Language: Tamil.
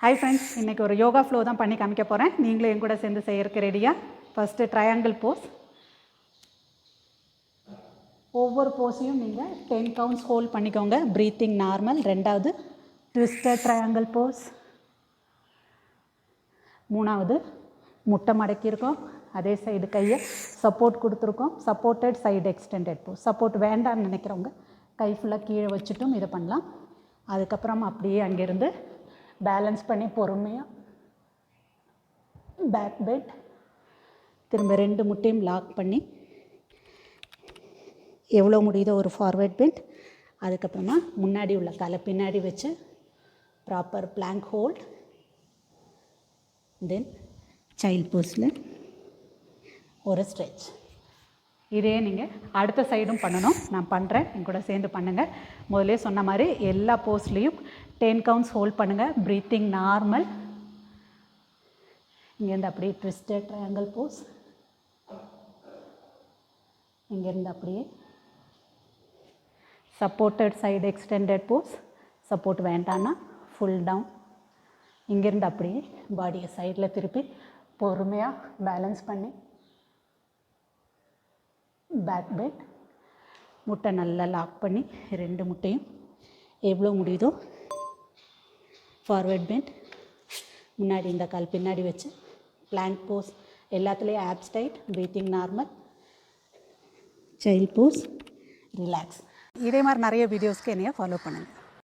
ஹாய் ஃப்ரெண்ட்ஸ், இன்றைக்கி ஒரு யோகா ஃப்ளோ தான் பண்ணி காமிக்க போகிறேன். நீங்களும் என் கூட சேர்ந்து செய்யறதுக்கு ரெடியாக. First triangle pose. ஒவ்வொரு போஸையும் நீங்கள் 10 கவுண்ட்ஸ் ஹோல்ட் பண்ணிக்கோங்க. Breathing normal. ரெண்டாவது ட்விஸ்டட் ட்ரையாங்கிள் போஸ். மூணாவது முட்டை மடக்கியிருக்கோம். அதே சைடு கையை சப்போர்ட் கொடுத்துருக்கோம். Supported side extended pose. Support வேண்டாம்னு நினைக்கிறவங்க கை ஃபுல்லாக கீழே வச்சுட்டும் இதை பண்ணலாம். அதுக்கப்புறம் அப்படியே அங்கேருந்து பேலன்ஸ் பண்ணி பொறுமையாக பேக் பெண்ட். திரும்ப 2 முட்டையும் லாக் பண்ணி எவ்வளோ முடியுதோ ஒரு ஃபார்வர்ட் பெண்ட். அதுக்கப்புறமா முன்னாடி உள்ள காலை பின்னாடி வச்சு ப்ராப்பர் பிளாங்க் ஹோல்ட். தென் சைல்ட் போஸில் ஒரு ஸ்ட்ரெச். இதே நீங்கள் அடுத்த சைடும் பண்ணணும். நான் பண்ணுறேன், என் கூட சேர்ந்து பண்ணுங்கள். முதலே சொன்ன மாதிரி எல்லா போஸ்ட்லேயும் 10 கவுண்ட்ஸ் ஹோல்ட் பண்ணுங்கள். Breathing normal. இங்கேருந்து அப்படியே ட்விஸ்டட் ட்ரையாங்கிள் போஸ். இங்கேருந்து அப்படியே supported side extended pose. Support வேண்டான்னா ஃபுல் டவுன். இங்கேருந்து அப்படியே பாடியை சைடில் திருப்பி பொறுமையாக பேலன்ஸ் பண்ணி பேக் பெண்ட். முட்டை நல்லா லாக் பண்ணி 2 முட்டையும் எவ்வளோ முடியுதோ ஃபார்வர்ட் பெண்ட். முன்னாடி இந்த கால் பின்னாடி வச்சு பிளாங்க் போஸ். எல்லாத்துலேயும் abs tight. Breathing normal. Child pose. Relax. இதே மாதிரி நிறைய வீடியோஸ்க்கு என்னைய ஃபாலோ பண்ணுங்கள்.